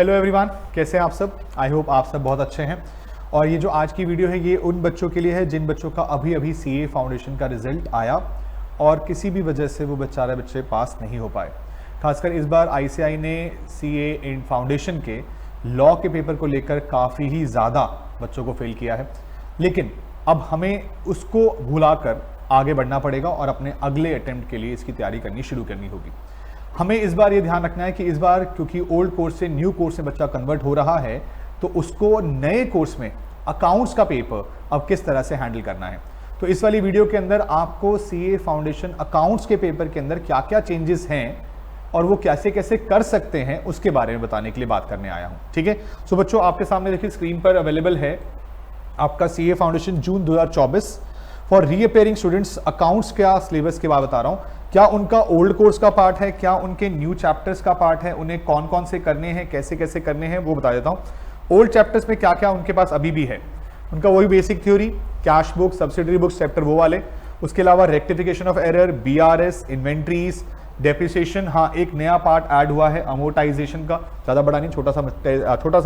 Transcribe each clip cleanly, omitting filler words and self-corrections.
Hello everyone, कैसे हैं आप सब। आई होप आप सब बहुत अच्छे हैं। और ये जो आज की वीडियो है ये उन बच्चों के लिए है जिन बच्चों का अभी अभी सीए फाउंडेशन का रिजल्ट आया और किसी भी वजह से वो बच्चे पास नहीं हो पाए। खासकर इस बार आईसीएआई ने सीए इन फाउंडेशन के लॉ के पेपर को लेकर काफ़ी ही ज़्यादा बच्चों को फेल किया है, लेकिन अब हमें उसको भुलाकर आगे बढ़ना पड़ेगा और अपने अगले अटेम्प्ट के लिए इसकी तैयारी करनी शुरू करनी होगी। हमें इस बार ये ध्यान रखना है कि इस बार क्योंकि ओल्ड कोर्स से न्यू कोर्स में बच्चा कन्वर्ट हो रहा है, तो उसको नए कोर्स में अकाउंट्स का पेपर अब किस तरह से हैंडल करना है। तो इस वाली वीडियो के अंदर आपको सीए फाउंडेशन अकाउंट्स के पेपर के अंदर क्या क्या चेंजेस हैं और वो कैसे कैसे कर सकते हैं उसके बारे में बताने के लिए बात करने आया हूं। ठीक है, सो बच्चों आपके सामने देखिए स्क्रीन पर अवेलेबल है आपका CA foundation June 2024 for reappearing students accounts का सिलेबस के बाद बता रहा हूं। क्या उनका ओल्ड कोर्स का पार्ट है, क्या उनके न्यू चैप्टर्स का पार्ट है, उन्हें कौन कौन से करने हैं, कैसे कैसे करने हैं, वो बता देता हूं। ओल्ड चैप्टर्स में क्या क्या उनके पास अभी भी है, उनका वही basic theory, cash book, subsidiary books chapter वो वाले। उसके अलावा rectification of error, BRS, inventories, depreciation. हाँ, एक नया पार्ट ऐड हुआ है अमोर्टाइजेशन का, ज़्यादा बड़ा नहीं, छोटा सा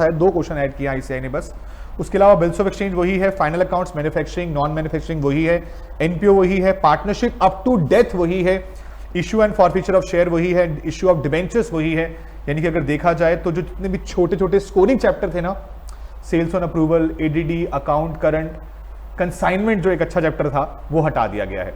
है, 2 क्वेश्चन ऐड किया आईसीएआई ने बस। उसके अलावा बिल्स ऑफ एक्सचेंज वही है, final accounts, manufacturing, non manufacturing वही है, एनपीओ वही है, पार्टनरशिप अप टू डेथ वही है, issue and forfeiture of share वही है, इशू ऑफ डिबेंचर्स वही है। यानी कि अगर देखा जाए तो जो जितने भी छोटे छोटे स्कोरिंग चैप्टर थे ना, sales on approval, ADD, account current, consignment जो एक अच्छा चैप्टर था वो हटा दिया गया है।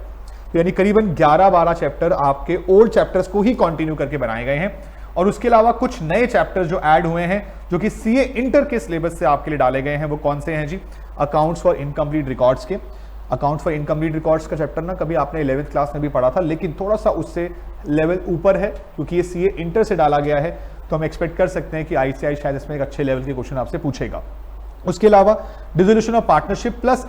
तो यानी करीबन 11-12 चैप्टर आपके ओल्ड चैप्टर्स को ही कंटिन्यू करके बनाए गए हैं। और उसके अलावा कुछ नए चैप्टर्स जो ऐड हुए हैं जो कि सीए इंटर के सिलेबस से आपके लिए डाले गए हैं, वो कौन से हैं जी? अकाउंट्स फॉर इनकम्प्लीट रिकॉर्ड्स के। अकाउंट्स फॉर इनकम्प्लीट रिकॉर्ड्स का चैप्टर ना कभी आपने 11th क्लास में भी पढ़ा था, लेकिन थोड़ा सा उससे लेवल ऊपर है क्योंकि ये सीए इंटर से डाला गया है। तो हम एक्सपेक्ट कर सकते हैं कि आईसीएआई शायद इसमें एक अच्छे लेवल के क्वेश्चन आपसे पूछेगा। उसके अलावा dissolution of partnership plus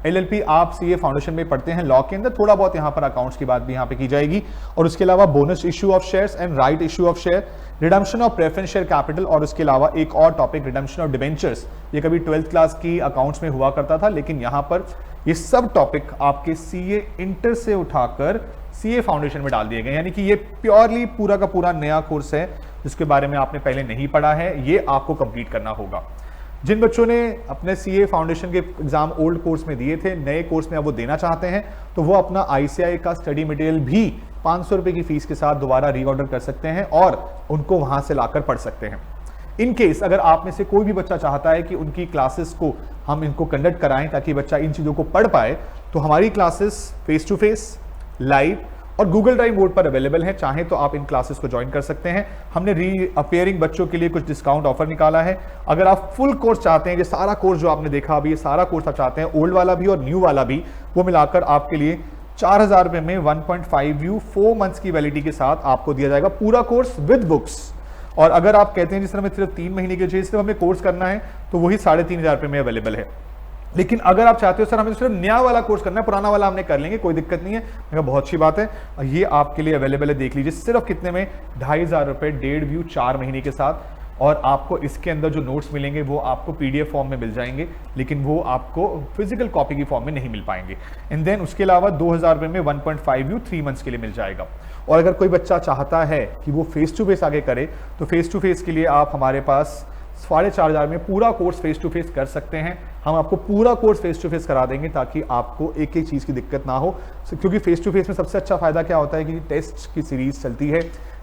LLP आप सीए फाउंडेशन में पढ़ते हैं लॉ के अंदर, थोड़ा बहुत यहाँ पर अकाउंट्स की बात भी यहाँ पे की जाएगी। और उसके अलावा bonus issue of shares and right issue of share, redemption of preference share capital, और उसके अलावा एक और टॉपिक रिडम्पशन ऑफ डिबेंचर्स। ये कभी 12th क्लास की अकाउंट्स में हुआ करता था, लेकिन यहाँ पर ये सब टॉपिक आपके सीए इंटर से उठाकर सीए फाउंडेशन में डाल दिए गए। यानी कि ये प्योरली पूरा का पूरा नया कोर्स है जिसके बारे में आपने पहले नहीं पढ़ा है, ये आपको कंप्लीट करना होगा। जिन बच्चों ने अपने सीए फाउंडेशन के एग्जाम ओल्ड कोर्स में दिए थे, नए कोर्स में अब वो देना चाहते हैं, तो वो अपना आईसीएआई का स्टडी मटेरियल भी 500 रुपए की फीस के साथ दोबारा रीऑर्डर कर सकते हैं और उनको वहां से लाकर पढ़ सकते हैं। इन केस अगर आप में से कोई भी बच्चा चाहता है कि उनकी क्लासेस को हम इनको कंडक्ट कराएं ताकि बच्चा इन चीज़ों को पढ़ पाए, तो हमारी classes face to face, live और गूगल ड्राइव बोर्ड पर अवेलेबल है। चाहे तो आप इन क्लासेस को ज्वाइन कर सकते हैं। हमने रीअपेयरिंग बच्चों के लिए कुछ डिस्काउंट ऑफर निकाला है। अगर आप फुल कोर्स चाहते हैं, ये सारा कोर्स जो आपने देखा अभी, ये सारा कोर्स आप चाहते हैं, ओल्ड वाला भी और न्यू वाला भी, वो मिलाकर आपके लिए 4000 रुपए में 1.5U 4 मंथ्स की वैलिडिटी के साथ आपको दिया जाएगा पूरा कोर्स विद बुक्स। और अगर आप कहते हैं जिस तरह हमें सिर्फ 3 महीने के लिए सिर्फ हमें कोर्स करना है, तो वही 3500 रुपए में अवेलेबल है। लेकिन अगर आप चाहते हो सर हमें सिर्फ नया वाला कोर्स करना है, पुराना वाला हमने कर लेंगे, कोई दिक्कत नहीं है, मैंने बहुत अच्छी बात है, ये आपके लिए अवेलेबल है। देख लीजिए सिर्फ कितने में, 2500 रुपए 1.5 व्यू 4 महीने के साथ। और आपको इसके अंदर जो नोट्स मिलेंगे वो आपको पीडीएफ फॉर्म में मिल जाएंगे, लेकिन वो आपको फिजिकल कॉपी की फॉर्म में नहीं मिल पाएंगे। एंड देन उसके अलावा 2000 रुपए में 1.5U 3 मंथ्स के लिए मिल जाएगा। और अगर कोई बच्चा चाहता है कि वो फेस टू फेस आगे करे, तो फेस टू फेस के लिए आप हमारे पास 4500 में पूरा कोर्स फेस टू फेस कर सकते हैं। हम आपको पूरा कोर्स फेस टू फेस करा देंगे ताकि आपको एक एक चीज़ की दिक्कत ना हो, क्योंकि फेस टू फेस में सबसे अच्छा फायदा क्या होता है कि टेस्ट की सीरीज चलती है,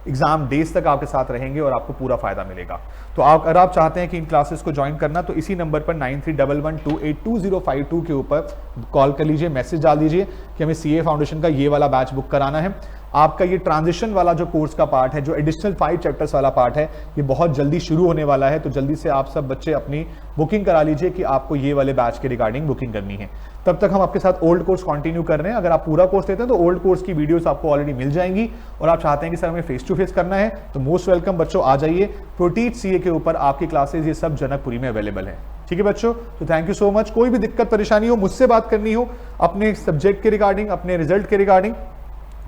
एग्जाम डेज तक आपके साथ रहेंगे और आपको पूरा फायदा मिलेगा। तो अगर आप चाहते हैं कि इन क्लासेस को ज्वाइन करना, तो इसी नंबर पर 9311282052 के ऊपर कॉल कर लीजिए, मैसेज डाल दीजिए कि हमें सीए फाउंडेशन का ये वाला बैच बुक कराना है। आपका ये ट्रांजिशन वाला जो कोर्स का पार्ट है, जो एडिशनल 5 चैप्टर्स वाला पार्ट है, ये बहुत जल्दी शुरू होने वाला है। तो जल्दी से आप सब बच्चे अपनी बुकिंग करा लीजिए कि आपको ये वाले बैच के रिगार्डिंग बुकिंग करनी है। तब तक हम आपके साथ ओल्ड कोर्स कंटिन्यू कर रहे हैं। अगर आप पूरा कोर्स लेते हैं तो ओल्ड कोर्स की वीडियोस आपको ऑलरेडी मिल जाएंगी, और आप चाहते हैं कि सर हमें फेस टू फेस करना है, तो मोस्ट वेलकम बच्चों, आ जाइए। प्रोटीच सीए के ऊपर आपकी क्लासेज ये सब जनकपुरी में अवेलेबल है। ठीक है बच्चों, तो थैंक यू सो मच। कोई भी दिक्कत परेशानी हो, मुझसे बात करनी हो अपने सब्जेक्ट के रिगार्डिंग, अपने रिजल्ट के रिगार्डिंग,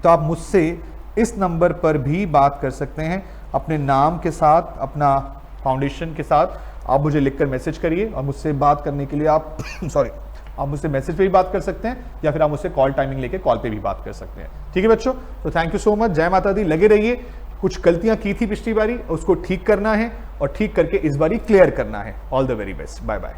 तो आप मुझसे इस नंबर पर भी बात कर सकते हैं। अपने नाम के साथ, अपना फाउंडेशन के साथ आप मुझे लिखकर मैसेज करिए, और मुझसे बात करने के लिए आप आप मुझसे मैसेज पे भी बात कर सकते हैं, या फिर आप मुझसे कॉल टाइमिंग लेके कॉल पे भी बात कर सकते हैं। ठीक है बच्चों, तो थैंक यू सो मच। जय माता दी। लगे रहिए कुछ गलतियां की थी पिछली बारी, उसको ठीक करना है और ठीक करके इस बारी क्लियर करना है। All the very best, bye bye.